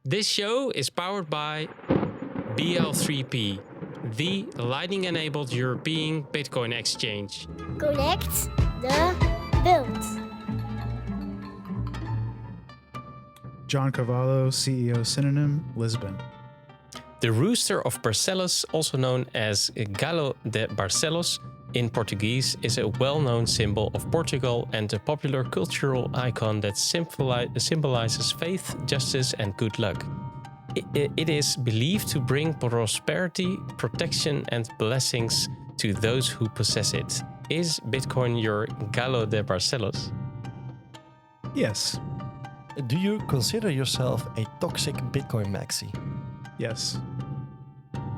This show is powered by BL3P, the Lightning-enabled European Bitcoin exchange. Connect the world. John Carvalho, CEO Synonym, Lisbon. The rooster of Barcelos, also known as Galo de Barcelos in Portuguese, is a well-known symbol of Portugal and a popular cultural icon that symbolizes faith, justice, and good luck. It is believed to bring prosperity, protection, and blessings to those who possess it. Is Bitcoin your Galo de Barcelos? Yes. Do you consider yourself a toxic Bitcoin maxi? Yes.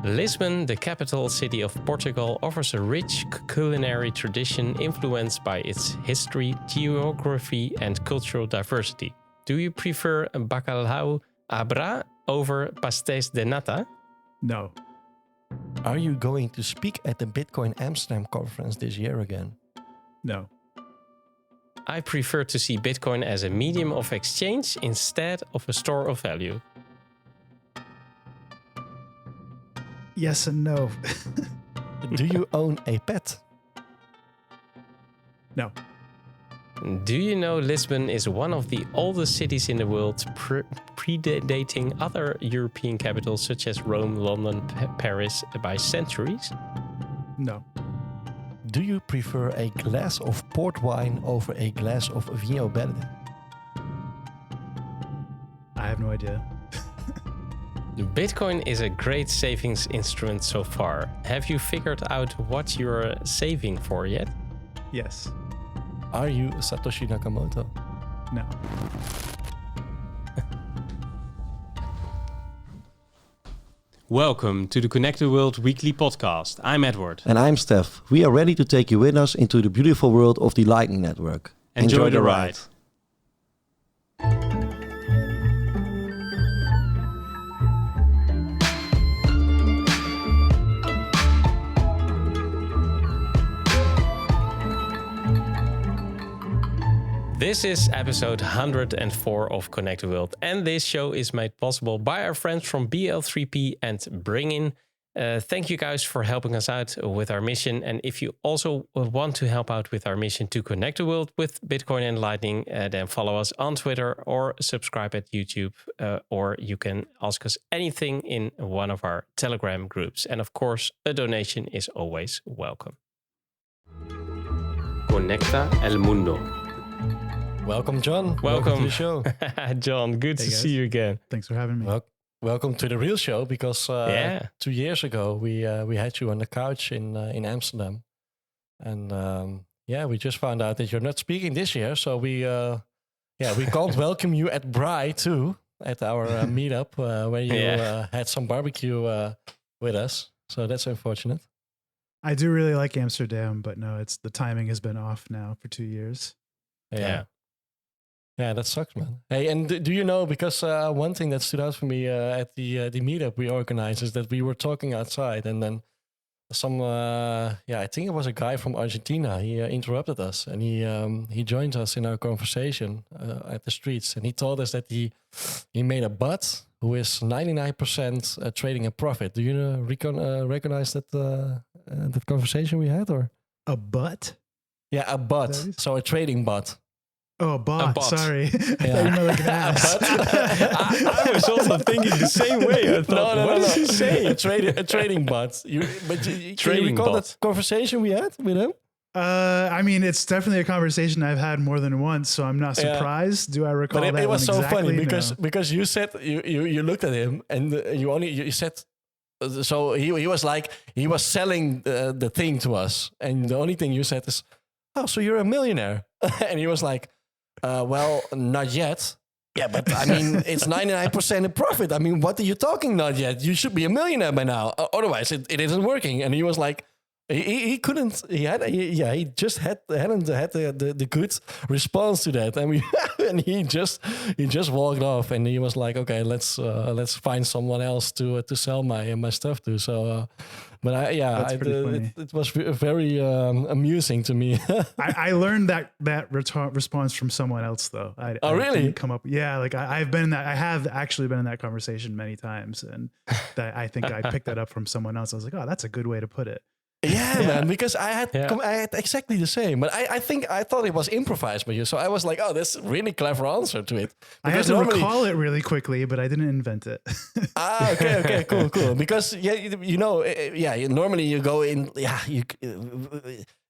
Lisbon, the capital city of Portugal, offers a rich culinary tradition influenced by its history, geography, and cultural diversity. Do you prefer bacalhau abra over pastéis de nata? No. Are you going to speak at the Bitcoin Amsterdam conference this year again? No. I prefer to see Bitcoin as a medium of exchange instead of a store of value. Yes and no. Do you own a pet? No. Do you know Lisbon is one of the oldest cities in the world, predating other European capitals such as Rome, London, Paris by centuries? No. Do you prefer a glass of port wine over a glass of Vinho Verde? I have no idea. Bitcoin is a great savings instrument so far. Have you figured out what you're saving for yet? Yes. Are you Satoshi Nakamoto? No. Welcome to the Connected World Weekly Podcast. I'm Edward. And I'm Steph. We are ready to take you with us into the beautiful world of the Lightning Network. Enjoy the ride. This is episode 104 of Connect the World, and this show is made possible by our friends from BL3P and BRINGIN. Thank you guys for helping us out with our mission. And if you also want to help out with our mission to connect the world with Bitcoin and Lightning, then follow us on Twitter or subscribe at YouTube, or you can ask us anything in one of our Telegram groups. And of course, a donation is always welcome. Conecta el mundo. Welcome, John. Welcome to the show. John, good Hey, to guys. see you again. Thanks for having me. Welcome to the real show, because 2 years ago we had you on the couch in Amsterdam, and we just found out that you're not speaking this year, so we can't welcome you at BRI too, at our meetup where you had some barbecue with us. So that's unfortunate. I do really like Amsterdam, but no, the timing has been off now for 2 years. Yeah, that sucks, man. Hey, and do you know, because one thing that stood out for me at the meetup we organized is that we were talking outside, and then I think it was a guy from Argentina. He interrupted us, and he joined us in our conversation at the streets, and he told us that he made a bot who is 99% trading a profit. Do you recognize that conversation we had, or A butt? yeah, a bot? So a trading bot. Oh, a bot. bot. Sorry. Yeah. You meant like an ass. I was also thinking the same way. I thought, No. what is he saying? A trading bot. Can you Trading recall bot. that conversation we had with him? I mean, it's definitely a conversation I've had more than once, so I'm not Yeah. surprised. Do I recall But that it was one so exactly? funny No. because you said you looked at him and you said, so he was like, he was selling the thing to us, and the only thing you said is, oh, so you're a millionaire. And he was like, well, not yet. Yeah, but I mean, it's 99% of profit. I mean, what are you talking not yet? You should be a millionaire by now. Otherwise, it isn't working. And he was like, He couldn't. He just hadn't had the good response to that, and he just walked off, and he was like, okay, let's find someone else to sell my stuff to. So, but it was very amusing to me. I learned that response from someone else though. I really? didn't come up. Yeah, like I've been in that. I have actually been in that conversation many times, and that I think I picked that up from someone else. I was like, oh, that's a good way to put it. Yeah, man, because I had exactly the same, but I thought it was improvised by you, so I was like, oh, that's a really clever answer to it. I had to recall it really quickly, but I didn't invent it. Okay, cool. Because normally you go in,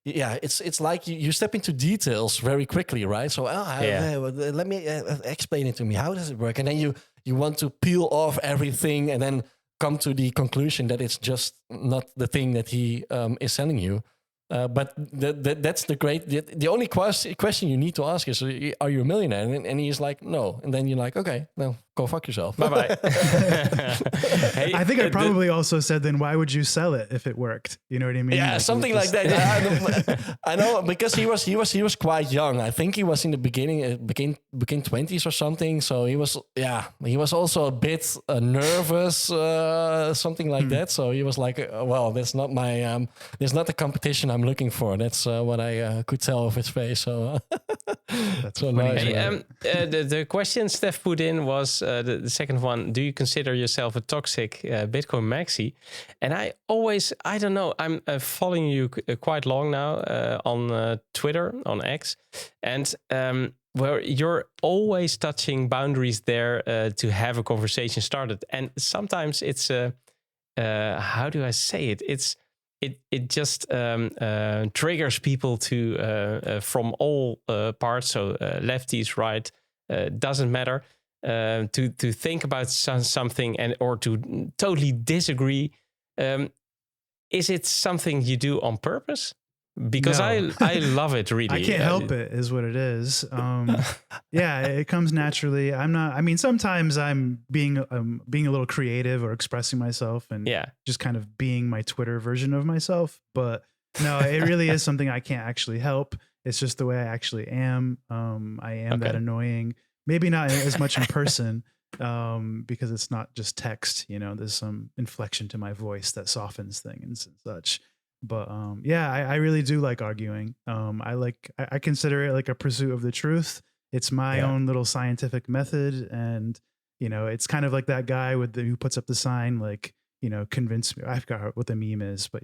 it's like you step into details very quickly, right? So let me explain it to me. How does it work? And then you want to peel off everything, and then come to the conclusion that it's just not the thing that he is selling you. But that's the only question you need to ask is, are you a millionaire? And he's like, no. And then you're like, okay, well, go fuck yourself. Bye-bye. Hey, I think I probably also said, then why would you sell it if it worked? You know what I mean? Yeah, like something like that. I know, because he was quite young. I think he was in the beginning, became 20s or something. So he was also a bit nervous, something like that. So he was like, well, that's not my, there's not the competition I'm looking for. That's what I could tell of his face. So that's so funny. nice. Hey, the question Steph put in was the second one. Do you consider yourself a toxic Bitcoin maxi? And I don't know. I'm following you quite long now on Twitter, on X, and where you're always touching boundaries there to have a conversation started. And sometimes it's how do I say it? It just triggers people to from all parts, so lefties, right, doesn't matter, to think about something or to totally disagree. Is it something you do on purpose? Because No. I love it, really. I can't help it, is what it is. Yeah, it comes naturally. Sometimes I'm being a little creative or expressing myself and just kind of being my Twitter version of myself. But no, it really is something I can't actually help. It's just the way I actually am. I am that annoying. Maybe not as much in person, because it's not just text. There's some inflection to my voice that softens things and such. But I really do like arguing. I consider it like a pursuit of the truth. It's my own little scientific method, and it's kind of like that guy who puts up the sign, like, convince me. I forgot what the meme is, but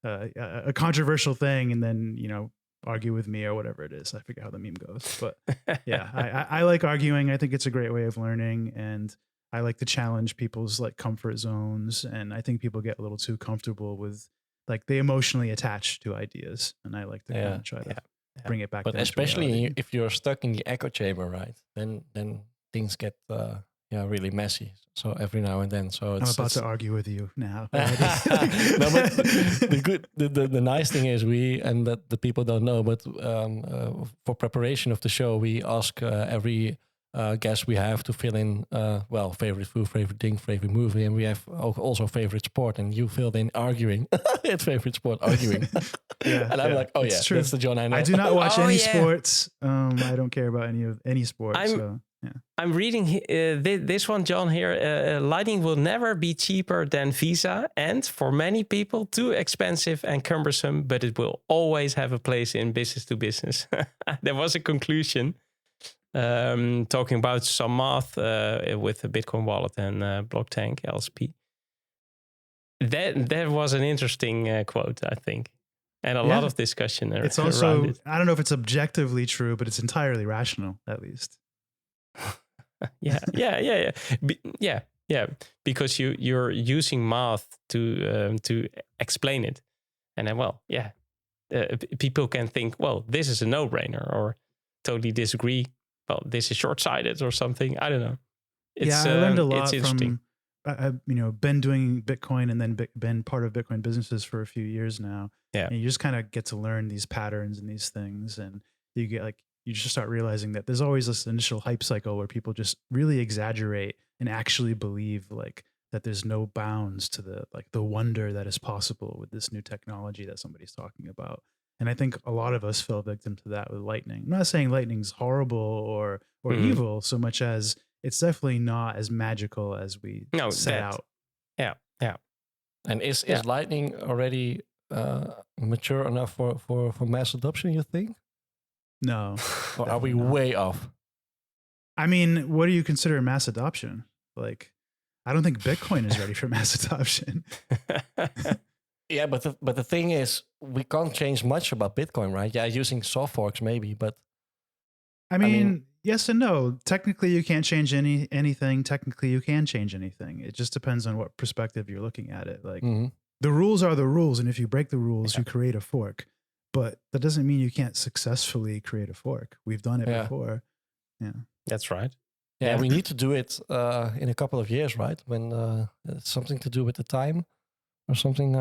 a controversial thing, and then argue with me or whatever it is. I forget how the meme goes, but yeah, I like arguing. I think it's a great way of learning, and I like to challenge people's like comfort zones. And I think people get a little too comfortable with, like, they emotionally attach to ideas, and I like to kind of try to bring it back. But especially if you're stuck in the echo chamber, right? Then things get really messy. So every now and then. So I'm about to argue with you now. No, but the nice thing is and that the people don't know, but for preparation of the show, we ask every guest we have to fill in, favorite food, favorite drink, favorite movie, and we have also favorite sport. And you filled in arguing. It's favorite sport, arguing. And I'm like, it's true. That's the John I know. I do not watch any sports. I don't care about any sport. I'm reading this one, John, here. Lightning will never be cheaper than Visa, and for many people, too expensive and cumbersome, but it will always have a place in business to business. There was a conclusion. Talking about some math with the Bitcoin wallet and Blocktank LSP. That was an interesting quote, I think, and a lot of discussion. It's also, I don't know if it's objectively true, but it's entirely rational, at least. Yeah. Because you're using math to explain it, and then people can think, well, this is a no-brainer, or totally disagree. Well, this is short-sighted or something. I don't know. I learned a lot from, been doing Bitcoin and then been part of Bitcoin businesses for a few years now. Yeah. And you just kind of get to learn these patterns and these things. And you just start realizing that there's always this initial hype cycle where people just really exaggerate and actually believe like that there's no bounds to the wonder that is possible with this new technology that somebody's talking about. And I think a lot of us fell victim to that with Lightning. I'm not saying Lightning's horrible or evil so much as it's definitely not as magical as we set out. Yeah, yeah. And is Lightning already mature enough for mass adoption, you think? No. Or are we way off? I mean, what do you consider mass adoption? Like, I don't think Bitcoin is ready for mass adoption. Yeah, but the thing is, we can't change much about Bitcoin, right? Yeah, using soft forks maybe, but I mean, yes and no. Technically, you can't change anything. Technically, you can change anything. It just depends on what perspective you're looking at it. Like, the rules are the rules, and if you break the rules, you create a fork. But that doesn't mean you can't successfully create a fork. We've done it before. Yeah, that's right. Yeah, we need to do it in a couple of years, right? When it's something to do with the time or something.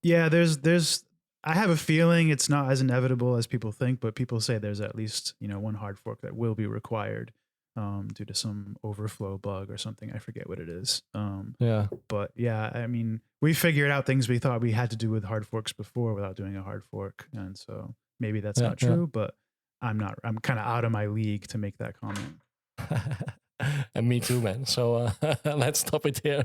Yeah, there's. I have a feeling it's not as inevitable as people think, but people say there's at least one hard fork that will be required due to some overflow bug or something. I forget what it is. But yeah, I mean, we figured out things we thought we had to do with hard forks before without doing a hard fork, and so maybe that's not true. But I'm kind of out of my league to make that comment. And me too, man. So let's stop it here.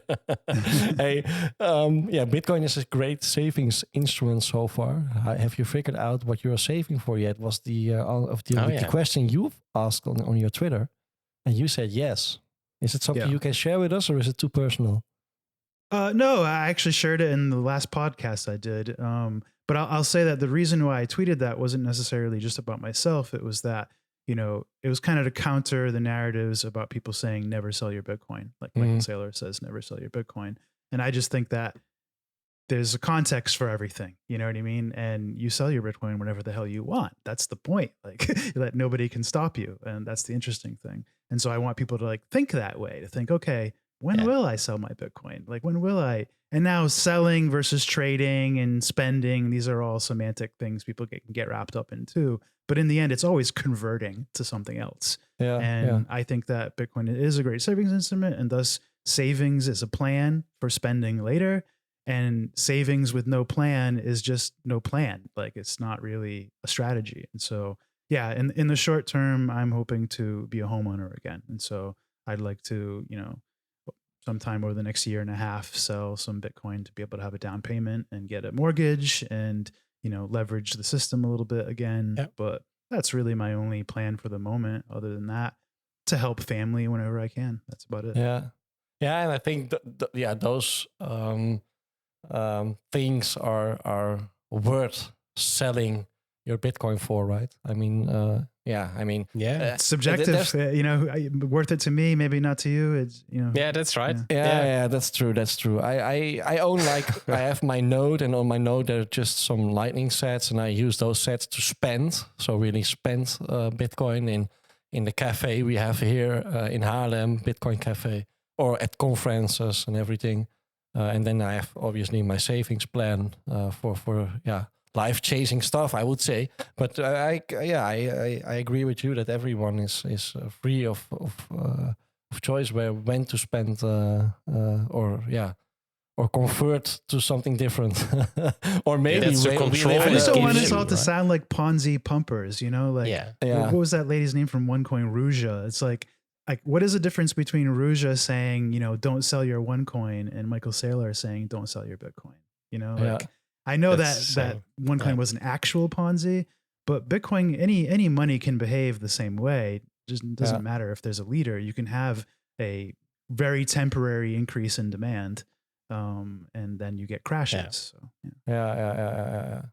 Hey, Bitcoin is a great savings instrument so far. Have you figured out what you are saving for yet? Was the question you've asked on your Twitter, and you said yes. Is it something you can share with us, or is it too personal? No, I actually shared it in the last podcast I did. But I'll say that the reason why I tweeted that wasn't necessarily just about myself. It was that it was kind of to counter the narratives about people saying never sell your Bitcoin. Like Michael Saylor says, never sell your Bitcoin. And I just think that there's a context for everything. You know what I mean? And you sell your Bitcoin whenever the hell you want. That's the point. Like that nobody can stop you. And that's the interesting thing. And so I want people to think that way, to think, okay, when will I sell my Bitcoin? Like, when will I? And now selling versus trading and spending, these are all semantic things people can get wrapped up in too. But in the end, it's always converting to something else. I think that Bitcoin is a great savings instrument, and thus savings is a plan for spending later. And savings with no plan is just no plan. Like, it's not really a strategy. And so, in the short term, I'm hoping to be a homeowner again. And so I'd like to, sometime over the next year and a half, sell some Bitcoin to be able to have a down payment and get a mortgage and, leverage the system a little bit again. Yep. But that's really my only plan for the moment. Other than that, to help family whenever I can. That's about it. Yeah. Yeah. And I think, those things are worth selling your Bitcoin for, right? I mean, it's subjective. Worth it to me, maybe not to you. It's Yeah, that's right. Yeah, that's true. That's true. I own I have my node, and on my node there are just some Lightning sets, and I use those sets to spend. So really spend Bitcoin in the cafe we have here in Haarlem, Bitcoin Cafe, or at conferences and everything. And then I have obviously my savings plan for life-chasing stuff, I would say. But I agree with you that everyone is free of choice when to spend or convert to something different, or maybe control. I just don't want us all to sound like Ponzi pumpers, What was that lady's name from OneCoin? Ruja. It's like what is the difference between Ruja saying don't sell your OneCoin and Michael Saylor saying don't sell your Bitcoin? I know that OneCoin was an actual Ponzi, but Bitcoin, any money can behave the same way. It just doesn't matter if there's a leader. You can have a very temporary increase in demand, and then you get crashes. Yeah,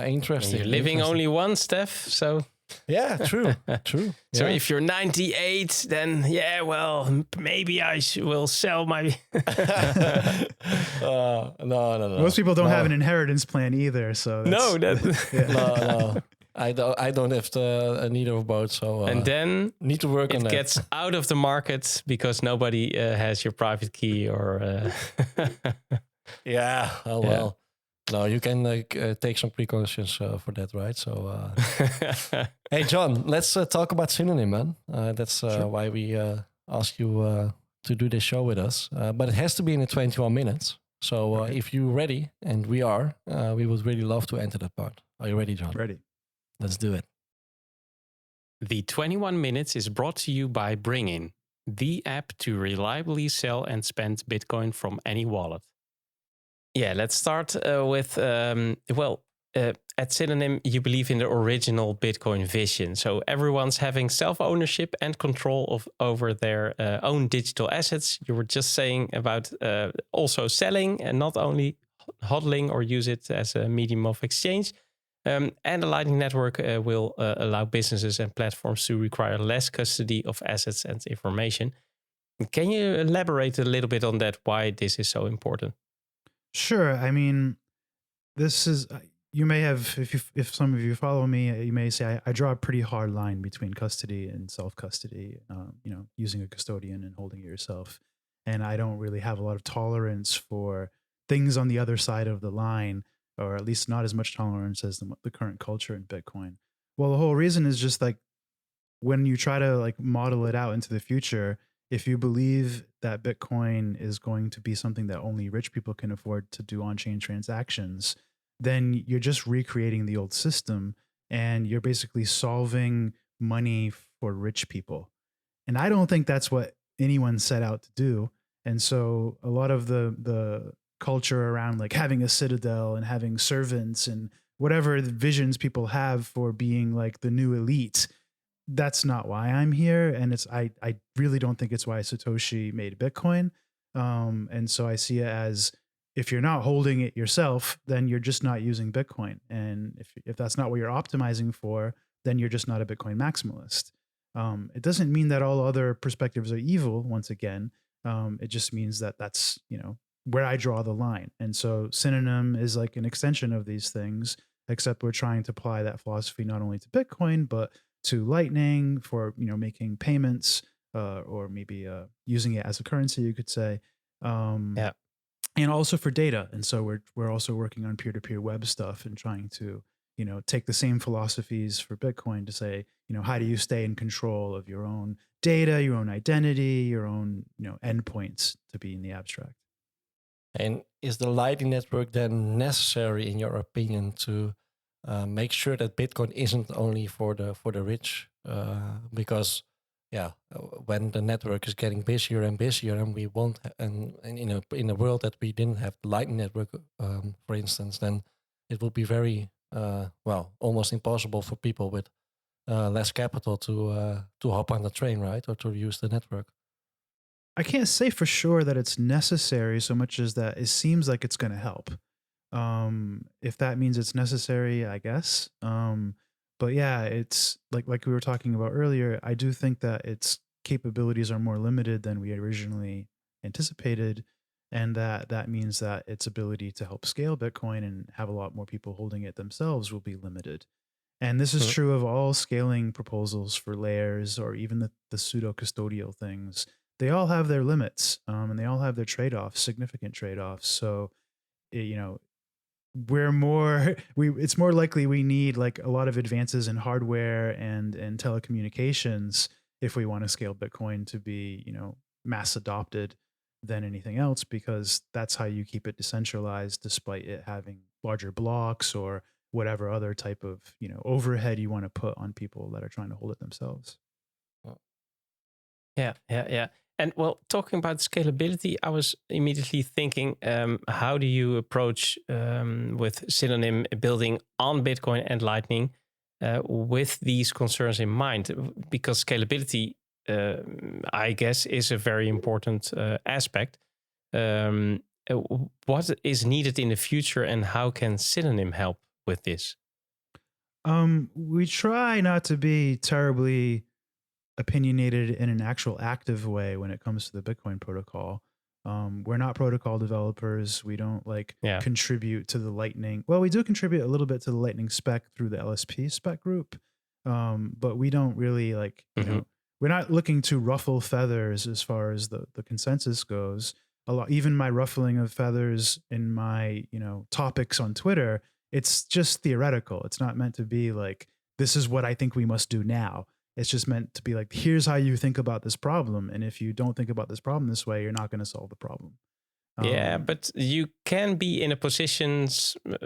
interesting. And you're living only once, Steph. So yeah, true. So if you're 98, then maybe I will sell my. No. Most people don't have an inheritance plan either, so no. No. I don't have neither of both. So and then need to work on that. It gets out of the market because nobody has your private key or. Yeah. Oh well. No, you can take some precautions for that, right? So, hey, John, let's talk about Synonym, man. That's why we asked you to do this show with us, but it has to be in the 21 minutes. So if you're ready, and we are, we would really love to enter that part. Are you ready, John? Ready. Let's do it. The 21 Minutes is brought to you by BRINGIN, the app to reliably sell and spend Bitcoin from any wallet. Yeah, let's start with, at Synonym, you believe in the original Bitcoin vision. So everyone's having self-ownership and control over their own digital assets. You were just saying about also selling and not only hodling or use it as a medium of exchange. And the Lightning Network will allow businesses and platforms to require less custody of assets and information. Can you elaborate a little bit on that, why this is so important? Sure. I mean, this is, you may have, if some of you follow me, you may say I draw a pretty hard line between custody and self-custody, using a custodian and holding it yourself. And I don't really have a lot of tolerance for things on the other side of the line, or at least not as much tolerance as the current culture in Bitcoin. Well, the whole reason is just like when you try to like model it out into the future, if you believe that Bitcoin is going to be something that only rich people can afford to do on-chain transactions, then you're just recreating the old system and you're basically solving money for rich people. And I don't think that's what anyone set out to do. And so a lot of the culture around like having a citadel and having servants and whatever the visions people have for being like the new elite, that's not why I'm here. And I really don't think it's why Satoshi made Bitcoin. And so I see it as, if you're not holding it yourself, then you're just not using Bitcoin. And if that's not what you're optimizing for, then you're just not a Bitcoin maximalist. It doesn't mean that all other perspectives are evil, once again. It just means that that's, where I draw the line. And so Synonym is like an extension of these things, except we're trying to apply that philosophy not only to Bitcoin, but to Lightning for, making payments, or maybe using it as a currency, you could say. And also for data. And so we're also working on peer-to-peer web stuff and trying to, take the same philosophies for Bitcoin to say, how do you stay in control of your own data, your own identity, your own, endpoints, to be in the abstract. And is the Lightning Network then necessary, in your opinion, to make sure that Bitcoin isn't only for the rich? Because when the network is getting busier and busier, and we won't, and in a world that we didn't have the Lightning Network, for instance, then it will be very almost impossible for people with less capital to hop on the train, right, or to use the network. I can't say for sure that it's necessary so much as that it seems like it's going to help. If that means it's necessary, I guess. But yeah, it's like we were talking about earlier. I do think that its capabilities are more limited than we originally anticipated, and that means that its ability to help scale Bitcoin and have a lot more people holding it themselves will be limited. And this is true of all scaling proposals for layers, or even the pseudo custodial things. They all have their limits, and they all have their trade-offs, significant trade-offs. So, it's more likely we need like a lot of advances in hardware and telecommunications if we want to scale Bitcoin to be, mass adopted than anything else, because that's how you keep it decentralized despite it having larger blocks or whatever other type of, overhead you want to put on people that are trying to hold it themselves. Yeah. And well, talking about scalability, I was immediately thinking, how do you approach with Synonym building on Bitcoin and Lightning with these concerns in mind? Because scalability, I guess, is a very important aspect. What is needed in the future, and how can Synonym help with this? We try not to be terribly opinionated in an actual active way when it comes to the Bitcoin protocol. We're not protocol developers. We don't contribute to the Lightning. Well, we do contribute a little bit to the Lightning spec through the LSP spec group. But we don't really we're not looking to ruffle feathers as far as the consensus goes. Even my ruffling of feathers in my, topics on Twitter, it's just theoretical. It's not meant to be like, this is what I think we must do now. It's just meant to be like, here's how you think about this problem. And if you don't think about this problem this way, you're not going to solve the problem. Yeah, but you can be in a position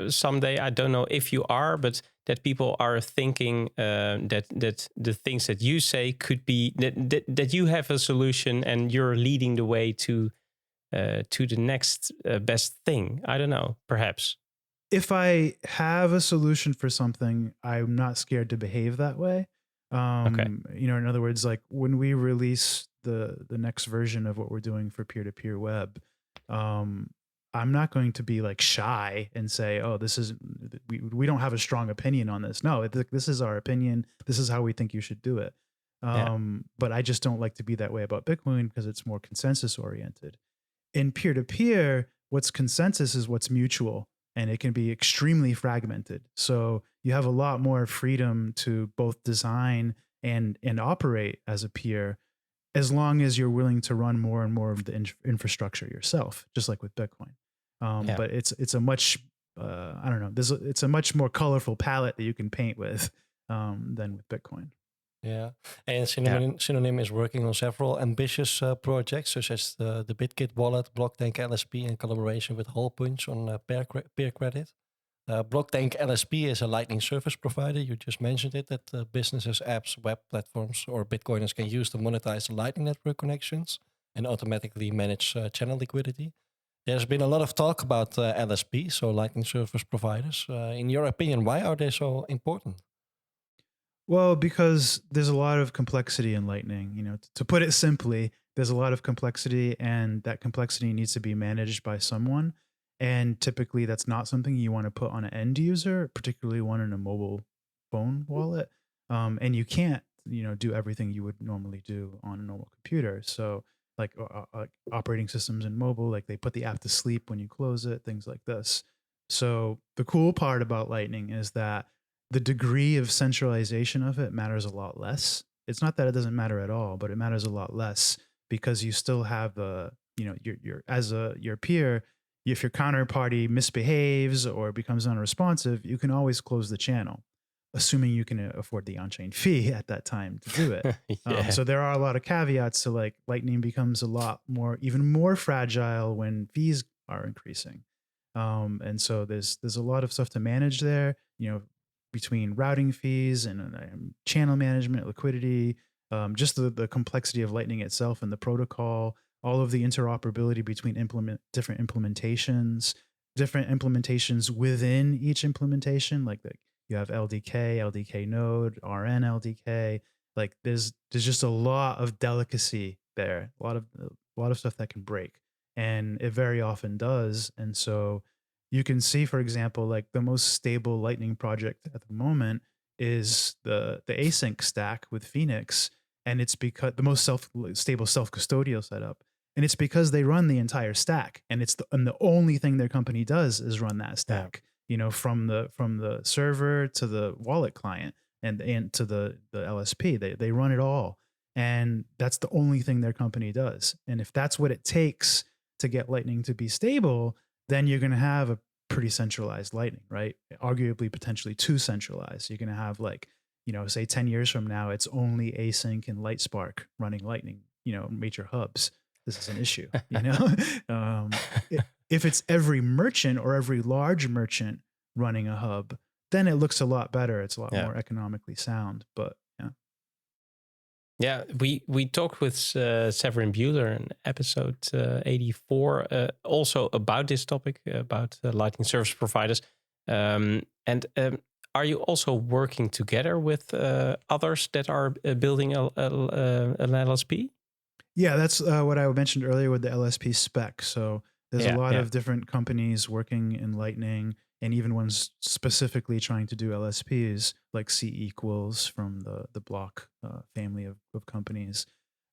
someday, I don't know if you are, but that people are thinking that the things that you say could be, that you have a solution and you're leading the way to the next best thing. I don't know, perhaps. If I have a solution for something, I'm not scared to behave that way. Okay. In other words, like when we release the next version of what we're doing for peer-to-peer web, I'm not going to be like shy and say, oh, we don't have a strong opinion on this. No, this is our opinion. This is how we think you should do it. But I just don't like to be that way about Bitcoin because it's more consensus oriented. In peer-to-peer, what's consensus is what's mutual, and it can be extremely fragmented. So you have a lot more freedom to both design and operate as a peer, as long as you're willing to run more and more of the infrastructure yourself, just like with Bitcoin. But it's a much, I don't know, it's a much more colorful palette that you can paint with than with Bitcoin. Yeah, and Synonym is working on several ambitious projects, such as the BitKit wallet, Blocktank LSP, in collaboration with Hallpunch on peer credit. Blocktank LSP is a Lightning service provider. You just mentioned it, that businesses, apps, web platforms, or Bitcoiners can use to monetize the Lightning Network connections and automatically manage channel liquidity. There's been a lot of talk about LSP, so Lightning service providers. In your opinion, why are they so important? Well, because there's a lot of complexity in Lightning. To put it simply, there's a lot of complexity, and that complexity needs to be managed by someone. And typically that's not something you want to put on an end user, particularly one in a mobile phone wallet. And you can't, do everything you would normally do on a normal computer. So like operating systems in mobile, like they put the app to sleep when you close it, things like this. So the cool part about Lightning is that the degree of centralization of it matters a lot less. It's not that it doesn't matter at all, but it matters a lot less because you still have your peer. If your counterparty misbehaves or becomes unresponsive, you can always close the channel, assuming you can afford the on-chain fee at that time to do it. So there are a lot of caveats to like Lightning becomes even more fragile when fees are increasing. And so there's a lot of stuff to manage there, between routing fees and channel management, liquidity, just the complexity of Lightning itself and the protocol, all of the interoperability between different implementations within each implementation. Like you have LDK node, RN LDK. Like there's just a lot of delicacy there, a lot of stuff that can break, and it very often does. And so you can see, for example, like the most stable Lightning project at the moment is the async stack with Phoenix, and it's because the most stable self-custodial setup. And it's because they run the entire stack, and the only thing their company does is run that stack. From the server to the wallet client and to the LSP, they run it all, and that's the only thing their company does. And if that's what it takes to get Lightning to be stable, then you're going to have a pretty centralized Lightning, right? Arguably, potentially too centralized. You're going to have say 10 years from now, it's only async and Lightspark running Lightning, major hubs. This is an issue, if it's every merchant or every large merchant running a hub, then it looks a lot better. It's a lot more economically sound, but yeah. We talked with Severin Bueller in episode 84 also about this topic, about Lightning service providers. Are you also working together with others that are building an LSP? Yeah, that's what I mentioned earlier with the LSP spec. So there's a lot of different companies working in Lightning, and even ones specifically trying to do LSPs, like C equals from the Block family of companies.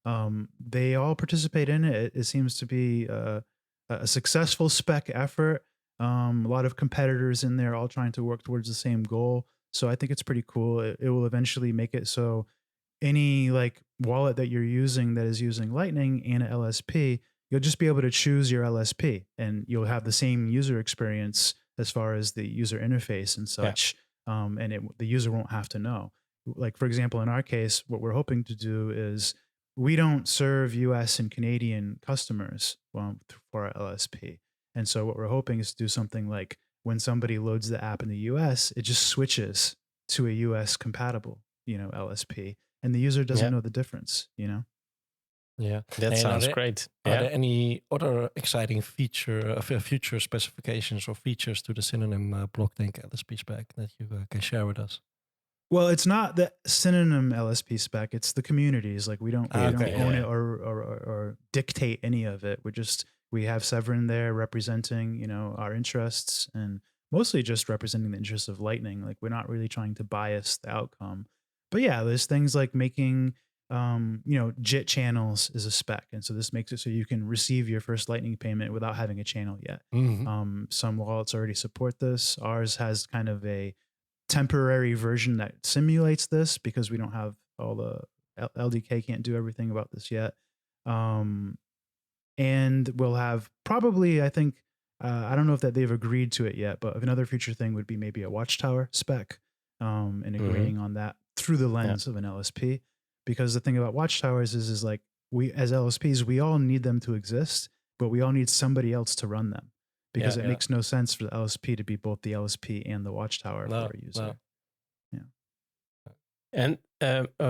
They all participate in it. It seems to be a successful spec effort. A lot of competitors in there all trying to work towards the same goal. So I think it's pretty cool. It will eventually make it so any like wallet that you're using that is using Lightning and an LSP, you'll just be able to choose your LSP, and you'll have the same user experience as far as the user interface and such. And the user won't have to know. like, for example, in our case, what we're hoping to do is we don't serve US and Canadian customers for our LSP. And so what we're hoping is to do something like when somebody loads the app in the US, it just switches to a US compatible, LSP, and the user doesn't know the difference, Yeah, that sounds great. Are there any other exciting future specifications or features to the Synonym BlockLink LSP spec that you can share with us? Well, it's not the Synonym LSP spec; it's the communities. Like we don't own it or dictate any of it. We have Severin there representing our interests and mostly just representing the interests of Lightning. Like we're not really trying to bias the outcome. But yeah, there's things like making JIT channels is a spec, and so this makes it so you can receive your first Lightning payment without having a channel yet. Mm-hmm. Some wallets already support this. Ours has kind of a temporary version that simulates this because we don't have all the LDK can't do everything about this yet. And we'll have probably, I think, I don't know if that they've agreed to it yet, but another future thing would be maybe a watchtower spec and agreeing on that through the lens of an LSP. Because the thing about watchtowers is like we as LSPs, we all need them to exist, but we all need somebody else to run them because it makes no sense for the LSP to be both the LSP and the watchtower for a user. No. Yeah. And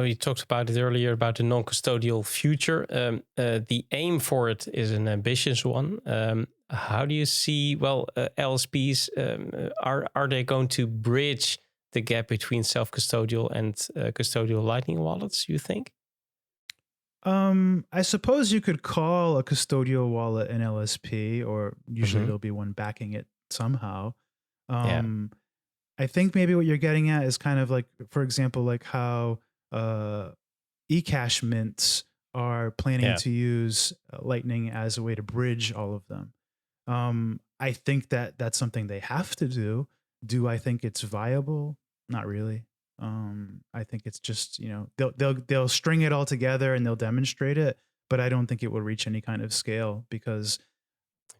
you talked about it earlier about the non-custodial future. The aim for it is an ambitious one. How do you see, LSPs, are they going to bridge the gap between self-custodial and custodial Lightning wallets, you think? I suppose you could call a custodial wallet an LSP, or usually there'll be one backing it somehow. I think maybe what you're getting at is kind of like, for example, like how eCash mints are planning to use Lightning as a way to bridge all of them. I think that that's something they have to do. Do I think it's viable? Not really. I think it's just, they'll string it all together and they'll demonstrate it, but I don't think it will reach any kind of scale because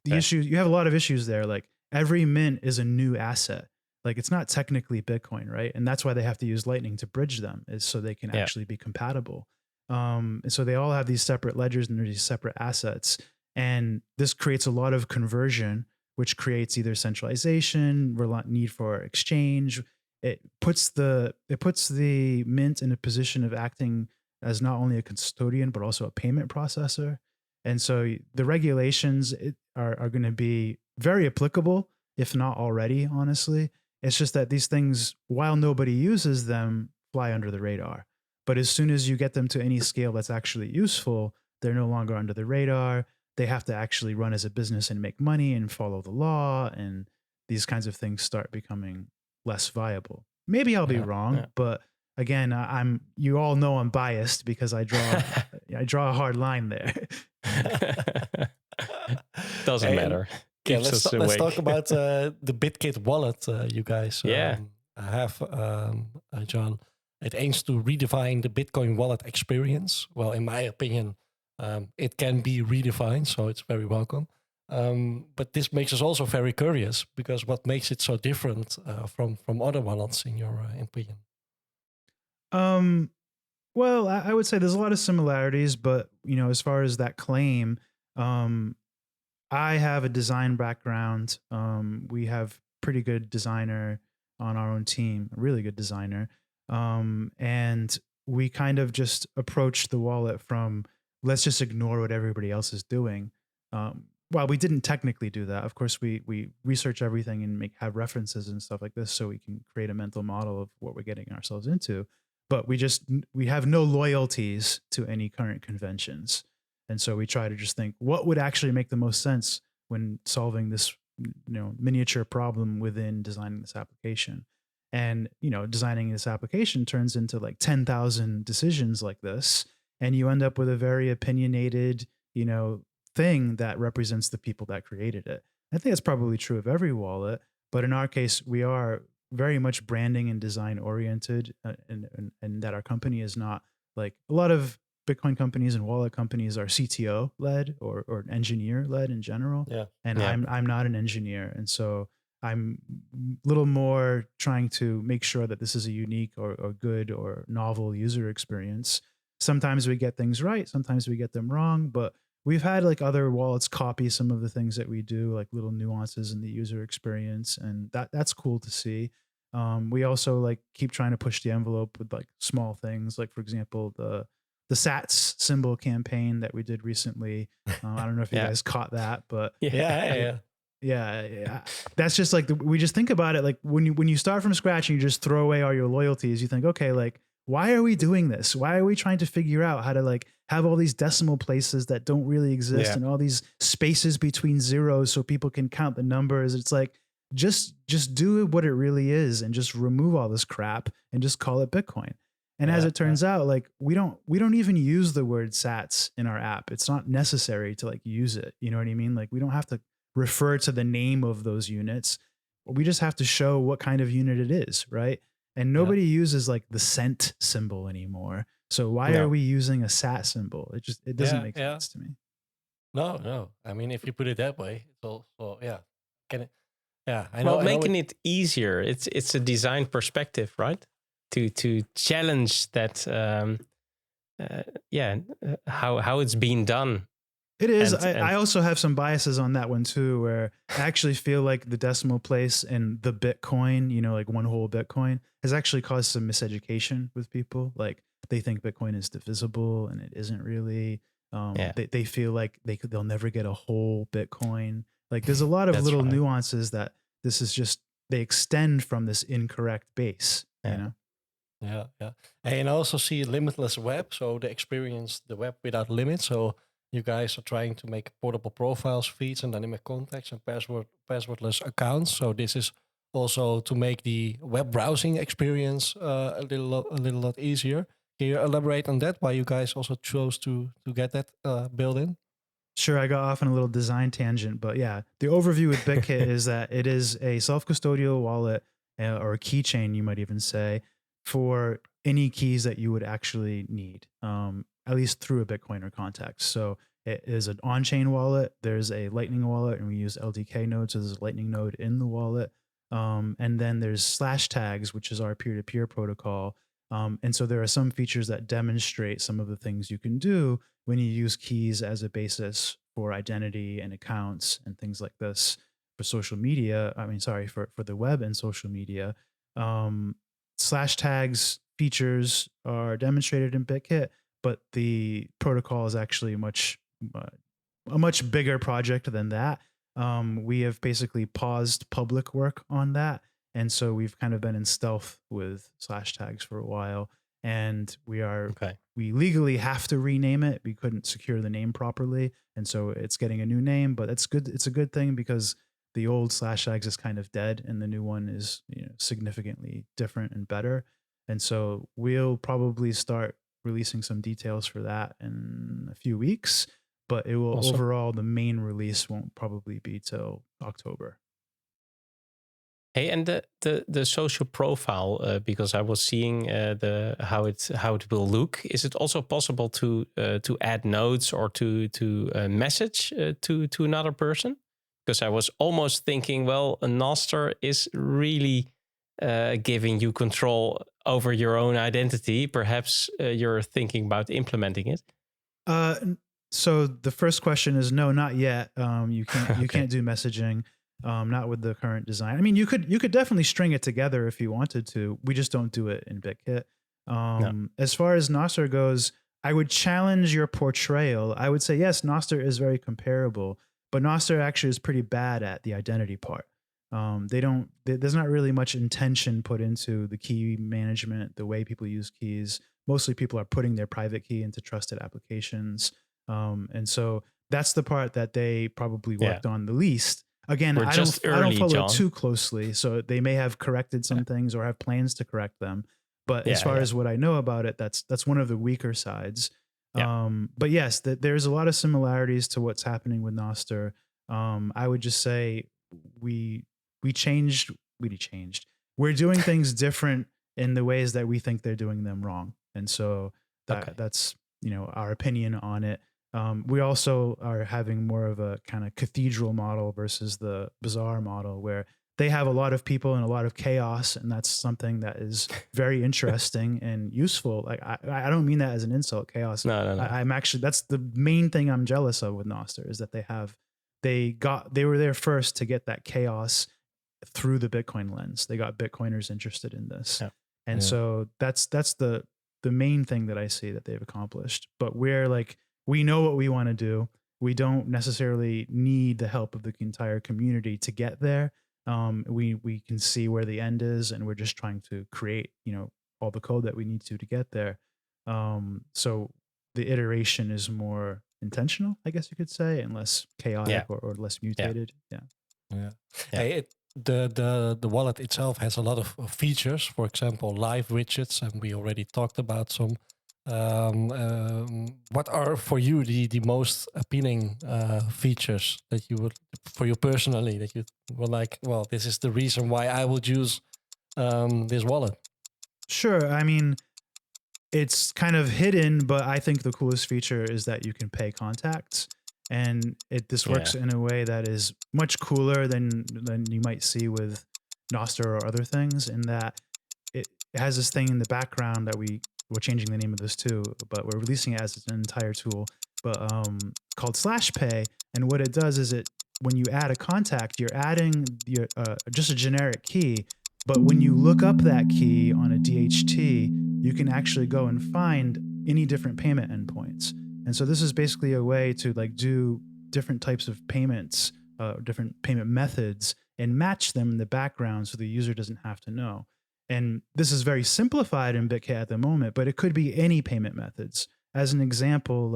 the issue, you have a lot of issues there. Like every mint is a new asset. Like it's not technically Bitcoin, right? And that's why they have to use Lightning to bridge them, is so they can actually be compatible. And so they all have these separate ledgers and these separate assets. And this creates a lot of conversion, which creates either centralization, need for exchange. It puts the mint in a position of acting as not only a custodian, but also a payment processor. And so the regulations are going to be very applicable, if not already, honestly. It's just that these things, while nobody uses them, fly under the radar. But as soon as you get them to any scale that's actually useful, they're no longer under the radar. They have to actually run as a business and make money and follow the law. And these kinds of things start becoming less viable. Maybe I'll be wrong, but again, you all know I'm biased because I draw a hard line there. Doesn't matter. Let's talk about the BitKit wallet you guys have, John. It aims to redefine the Bitcoin wallet experience. Well, in my opinion, it can be redefined, so it's very welcome. But this makes us also very curious because what makes it so different from other wallets in your opinion? Well, I would say there's a lot of similarities, but as far as that claim, I have a design background. We have pretty good designer on our own team, a really good designer. And we kind of just approached the wallet from, let's just ignore what everybody else is doing. Well, we didn't technically do that. Of course, we research everything and have references and stuff like this so we can create a mental model of what we're getting ourselves into. But we have no loyalties to any current conventions. And so we try to just think what would actually make the most sense when solving this, miniature problem within designing this application. And, designing this application turns into like 10,000 decisions like this. And you end up with a very opinionated, thing that represents the people that created it. I think that's probably true of every wallet, but in our case, we are very much branding and design oriented, and that our company is not like a lot of Bitcoin companies and wallet companies are CTO led or engineer led in general. Yeah. And I'm not an engineer. And so I'm a little more trying to make sure that this is a unique or good or novel user experience. Sometimes we get things right, sometimes we get them wrong, but we've had like other wallets copy some of the things that we do, like little nuances in the user experience, and that's cool to see. We also like keep trying to push the envelope with like small things, like for example the Sats symbol campaign that we did recently. I don't know if you guys caught that, but yeah. That's just like we just think about it like when you start from scratch and you just throw away all your loyalties, you think, okay, like why are we doing this? Why are we trying to figure out how to like have all these decimal places that don't really exist and all these spaces between zeros so people can count the numbers? It's like just do what it really is and just remove all this crap and just call it Bitcoin. And as it turns out, like we don't even use the word sats in our app. It's not necessary to like use it. You know what I mean? Like we don't have to refer to the name of those units. We just have to show what kind of unit it is, right? And nobody uses like the cent symbol anymore. So why are we using a sat symbol? It doesn't make sense to me. No. I mean, if you put it that way, it's also Can it? Yeah, I know. Well, making it easier. It's a design perspective, right? To challenge that. How it's being done. It is. I also have some biases on that one too, where I actually feel like the decimal place and the Bitcoin, like one whole Bitcoin, has actually caused some miseducation with people. Like they think Bitcoin is divisible and it isn't really. They feel like they'll never get a whole Bitcoin. Like there's a lot of little nuances that this is just, they extend from this incorrect base, you know? Yeah. And I also see limitless web. So they experience the web without limits. So you guys are trying to make portable profiles, feeds, and dynamic contacts and passwordless accounts. So this is also to make the web browsing experience a little lot easier. Can you elaborate on that? Why you guys also chose to get that built in? Sure, I got off on a little design tangent, but yeah, the overview with BitKit is that it is a self-custodial wallet or a keychain, you might even say, for any keys that you would actually need, at least through a Bitcoiner context. So it is an on-chain wallet. There's a Lightning wallet, and we use LDK nodes. So there's a Lightning node in the wallet. And then there's /tags, which is our peer-to-peer protocol. And so there are some features that demonstrate some of the things you can do when you use keys as a basis for identity and accounts and things like this for social media. For the web and social media. /tags features are demonstrated in BitKit, but the protocol is actually a much bigger project than that. We have basically paused public work on that. And so we've kind of been in stealth with /tags for a while. And we legally have to rename it. We couldn't secure the name properly. And so it's getting a new name, but it's good. It's a good thing because the old /tags is kind of dead and the new one is significantly different and better. And so we'll probably start releasing some details for that in a few weeks, but it will overall, the main release won't probably be till October. Hey, and the social profile, because I was seeing how it will look. Is it also possible to add notes or to message to another person? Because I was almost thinking, well, a Nostr is really giving you control over your own identity. Perhaps you're thinking about implementing it. So the first question is no, not yet. You can't do messaging. Not with the current design. I mean, you could definitely string it together if you wanted to. We just don't do it in BitKit. As far as Nostr goes, I would challenge your portrayal. I would say, yes, Nostr is very comparable, but Nostr actually is pretty bad at the identity part. There's not really much intention put into the key management, the way people use keys. Mostly people are putting their private key into trusted applications. And so that's the part that they probably worked on the least. Again, I don't follow too closely, so they may have corrected some things or have plans to correct them. But as far as what I know about it, that's one of the weaker sides. But yes, there's a lot of similarities to what's happening with Nostr. I would just say we changed. We're doing things different in the ways that we think they're doing them wrong, and so that's our opinion on it. We also are having more of a kind of cathedral model versus the bazaar model, where they have a lot of people and a lot of chaos, and that's something that is very interesting and useful. Like I don't mean that as an insult, chaos. No. I'm actually, that's the main thing I'm jealous of with Nostr, is that they were there first to get that chaos through the Bitcoin lens. They got Bitcoiners interested in this. Yeah. And so that's the main thing that I see that they've accomplished. But we know what we want to do. We don't necessarily need the help of the entire community to get there. We can see where the end is, and we're just trying to create, all the code that we need to get there. So the iteration is more intentional, I guess you could say, and less chaotic or less mutated. Yeah. Hey, the wallet itself has a lot of features. For example, live widgets, and we already talked about some. What are for you the most appealing features that you would, for you personally, that you were like, well, this is the reason why I would use this wallet? Sure. I mean, it's kind of hidden, but I think the coolest feature is that you can pay contacts, and this works in a way that is much cooler than you might see with Nostr or other things, in that it has this thing in the background that we're changing the name of this too, but we're releasing it as an entire tool, but called /pay. And what it does is when you add a contact, you're adding just a generic key, but when you look up that key on a DHT, you can actually go and find any different payment endpoints. And so this is basically a way to do different types of payments, different payment methods, and match them in the background so the user doesn't have to know. And this is very simplified in BitKit at the moment, but it could be any payment methods. As an example,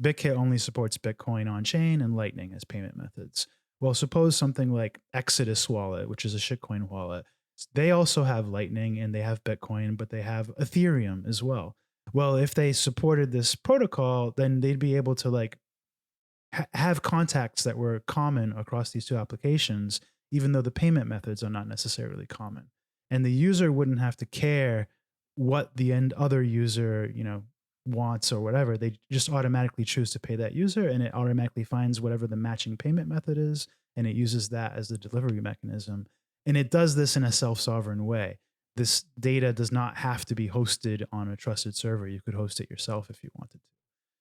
BitKit only supports Bitcoin on chain and Lightning as payment methods. Well, suppose something like Exodus Wallet, which is a shitcoin wallet, they also have Lightning and they have Bitcoin, but they have Ethereum as well. Well, if they supported this protocol, then they'd be able to have contacts that were common across these two applications, even though the payment methods are not necessarily common. And the user wouldn't have to care what the other user, wants or whatever. They just automatically choose to pay that user, and it automatically finds whatever the matching payment method is, and it uses that as the delivery mechanism. And it does this in a self-sovereign way. This data does not have to be hosted on a trusted server. You could host it yourself if you wanted to.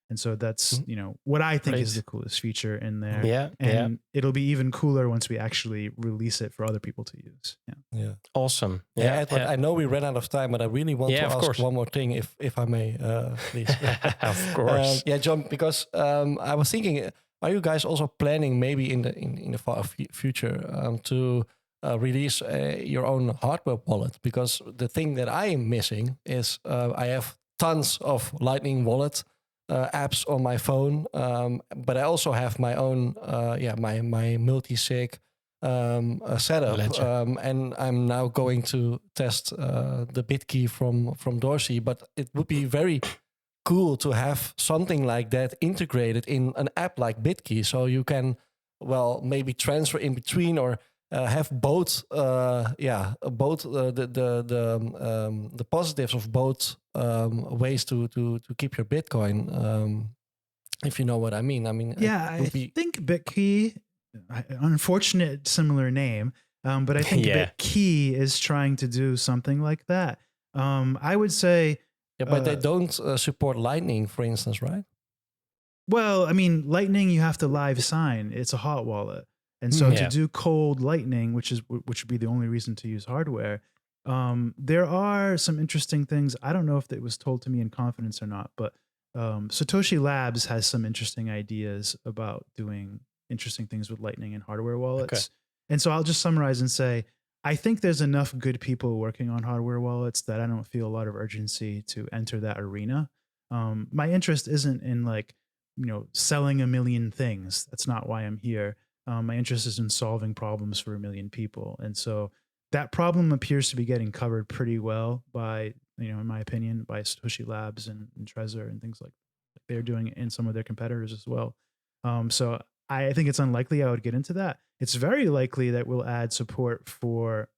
And so that's, what I think is the coolest feature in there. Yeah. And it'll be even cooler once we actually release it for other people to use. Yeah. Awesome. Yeah. Edwin, I know we ran out of time, but I really want to ask one more thing, if I may, please. Of course. John, because I was thinking, are you guys also planning maybe in the far future to release your own hardware wallet? Because the thing that I am missing is I have tons of Lightning wallet apps on my phone, but I also have my own my multi-sig setup, and I'm now going to test the BitKey from Dorsey. But it would be very cool to have something like that integrated in an app like BitKey, so you can maybe transfer in between, or have both the positives of both ways to keep your Bitcoin, if you know what I mean. I think BitKey, unfortunate similar name, but I think BitKey is trying to do something like that. I would say, but they don't support Lightning, for instance, right? Well, Lightning you have to live sign. It's a hot wallet. And so to do cold Lightning, which would be the only reason to use hardware, there are some interesting things. I don't know if it was told to me in confidence or not, but Satoshi Labs has some interesting ideas about doing interesting things with Lightning and hardware wallets. Okay. And so I'll just summarize and say, I think there's enough good people working on hardware wallets that I don't feel a lot of urgency to enter that arena. My interest isn't in selling a million things. That's not why I'm here. My interest is in solving problems for a million people. And so that problem appears to be getting covered pretty well by, in my opinion, by Satoshi Labs and Trezor and things like they're doing it in some of their competitors as well. So I think it's unlikely I would get into that. It's very likely that we'll add support for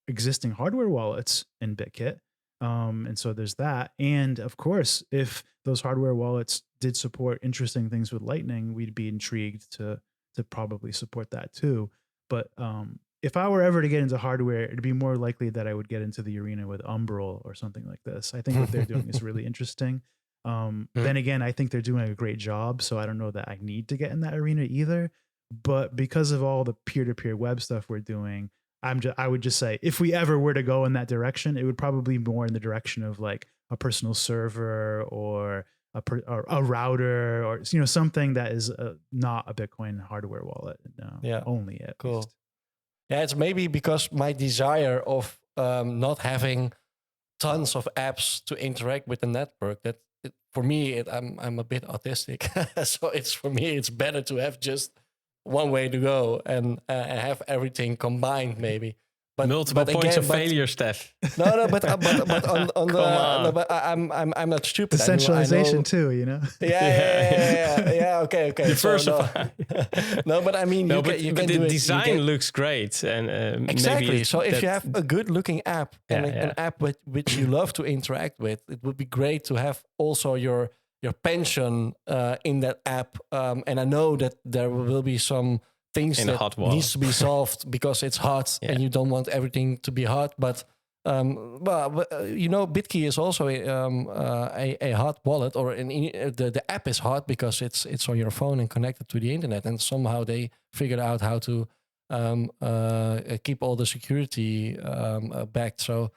existing hardware wallets in BitKit. And so there's that. And of course, if those hardware wallets did support interesting things with Lightning, we'd be intrigued to probably support that too. But if I were ever to get into hardware, it'd be more likely that I would get into the arena with Umbrel or something like this. I think what they're doing is really interesting. Then again, I think they're doing a great job, so I don't know that I need to get in that arena either. But because of all the peer-to-peer web stuff we're doing, I would just say if we ever were to go in that direction, it would probably be more in the direction of like a personal server or a router or something that is not a Bitcoin hardware wallet. No, only at cool. least. Yeah, it's maybe because my desire of not having tons of apps to interact with the network that for me I'm a bit autistic, so it's better to have just one way to go and have everything combined maybe. But multiple points of failure, Steph. No, but on the but I'm not stupid. Decentralization too, Yeah. Okay. Diversify. No, but I mean, but the design looks great, and exactly. Maybe so if you have a good-looking app and an app which you love to interact with, it would be great to have also your pension in that app. And I know that there will be some things in that needs to be solved because it's hot and you don't want everything to be hot. But BitKey is also a hot wallet, or the app is hot because it's on your phone and connected to the internet. And somehow they figured out how to keep all the security backed. So.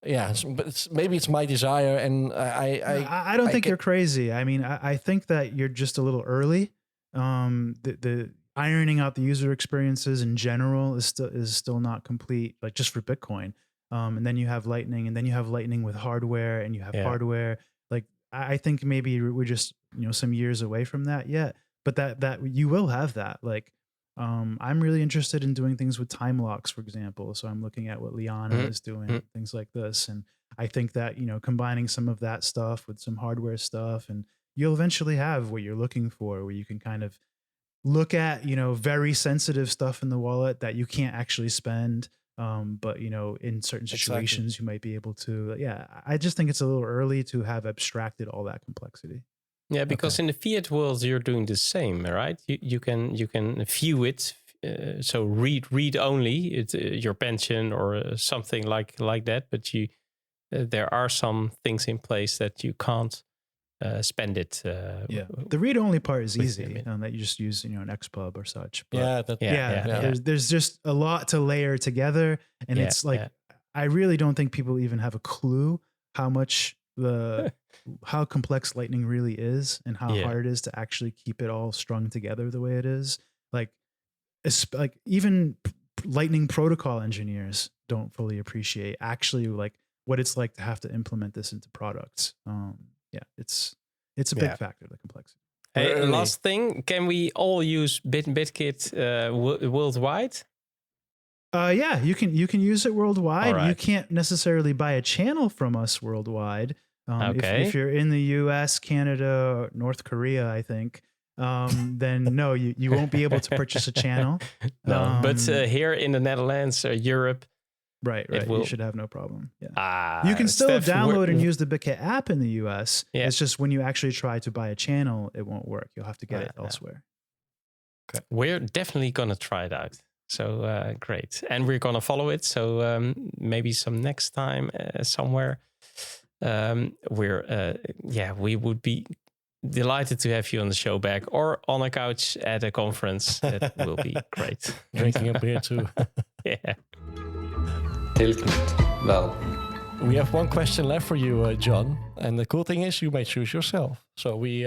Yeah, but maybe it's my desire, and I don't think you're crazy. I mean, I think that you're just a little early. The ironing out the user experiences in general is still not complete, like just for Bitcoin. And then you have Lightning, and then you have Lightning with hardware, and you have hardware. Like I think maybe we're just some years away from that yet, but that you will have that. Like I'm really interested in doing things with time locks, for example. So I'm looking at what Liana is doing, things like this. And I think that, combining some of that stuff with some hardware stuff, and you'll eventually have what you're looking for, where you can kind of look at, very sensitive stuff in the wallet that you can't actually spend. But, in certain situations, you might be able to. Yeah, I just think it's a little early to have abstracted all that complexity. Yeah, because in the fiat world, you're doing the same, right? You can view it, so read only your pension or something like that. But there are some things in place that you can't spend it. The read only part is easy, that you just use an XPub or such. But there's just a lot to layer together, and it's like I really don't think people even have a clue how much how complex Lightning really is, and how hard it is to actually keep it all strung together the way it is. Like even Lightning protocol engineers don't fully appreciate actually like what it's like to have to implement this into products. It's a big factor, the complexity. Hey, last thing, can we all use BitKit worldwide? You can use it worldwide. Right. You can't necessarily buy a channel from us worldwide. If you're in the US, Canada, North Korea, I think, then no, you won't be able to purchase a channel. But here in the Netherlands, Europe, right, you should have no problem. Yeah, you can still download and use the BitKit app in the US. Yeah. It's just when you actually try to buy a channel, it won't work. You'll have to get it elsewhere. Okay. We're definitely gonna try it out. So great, and we're gonna follow it. So maybe some next time somewhere. We would be delighted to have you on the show back, or on a couch at a conference. That will be great. Drinking a beer too. Yeah. Well, we have one question left for you, John. And the cool thing is you may choose yourself. So we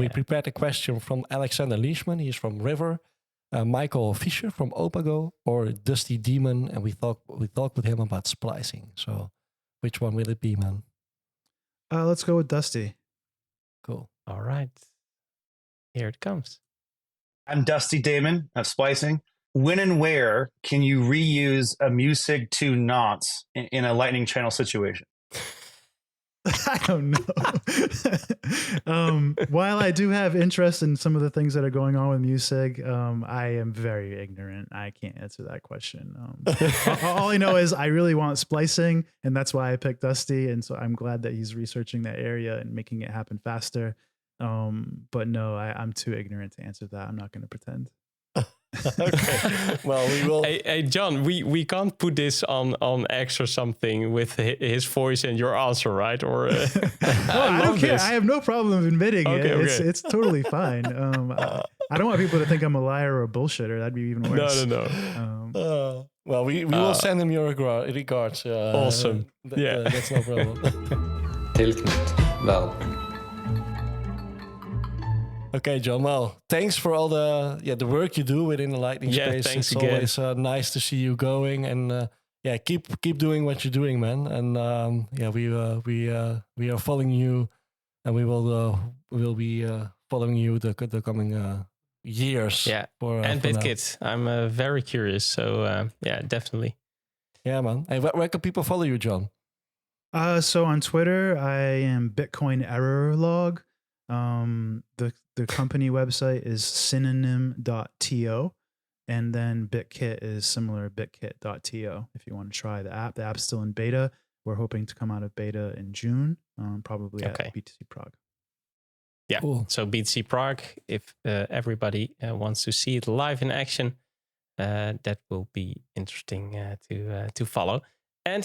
prepared a question from Alexander Leishman. He's from River. Michael Fischer from Opago, or Dusty Demon. And we talked with him about splicing. So which one will it be, man? Let's go with Dusty. Cool. All right. Here it comes. I'm Dusty Damon of Splicing. When and where can you reuse a Musig 2 knots in a Lightning channel situation? I don't know. While I do have interest in some of the things that are going on with Musig, I am very ignorant. I can't answer that question. All I know is I really want splicing, and that's why I picked Dusty. And so I'm glad that he's researching that area and making it happen faster. But no, I'm too ignorant to answer that. I'm not going to pretend. Okay. Well, we will. Hey, John, we can't put this on X or something with his voice and your answer, right? Or I don't care. I have no problem admitting it. Okay. It's totally fine. I don't want people to think I'm a liar or a bullshitter. That'd be even worse. No. Well, we will send him your regards. Awesome. That's no problem. Helt wel. Okay, John. Well, thanks for all the work you do within the Lightning space. Thanks it's again. always nice to see you going, and keep doing what you're doing, man. And we are following you, and we'll be following you the coming years. Yeah, for BitKit. I'm very curious. So definitely. Yeah, man. Hey, where can people follow you, John? So on Twitter, I am Bitcoin Error Log. The company website is synonym.to, and then BitKit is similar, bitkit.to. If you want to try the app's still in beta. We're hoping to come out of beta in June, probably at BTC Prague. Yeah, cool. So BTC Prague, if everybody wants to see it live in action, that will be interesting to follow. And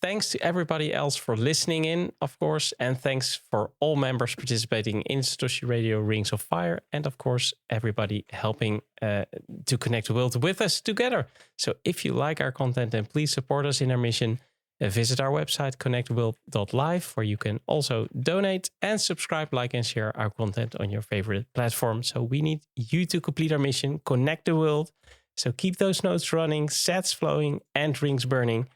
thanks to everybody else for listening in, of course. And thanks for all members participating in Satoshi Radio Rings of Fire. And of course, everybody helping to connect the world with us together. So if you like our content, then please support us in our mission. Visit our website, connecttheworld.live, where you can also donate and subscribe, like, and share our content on your favorite platform. So we need you to complete our mission, connect the world. So keep those nodes running, sats flowing, and rings burning.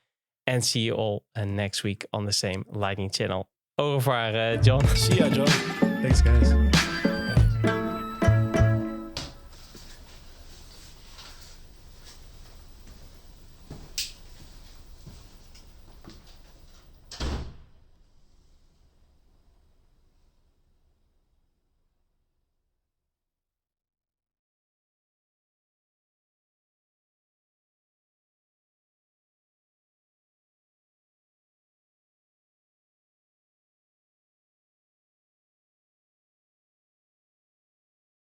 And see you all next week on the same Lightning channel. Au revoir, John. See ya, John. Thanks, guys.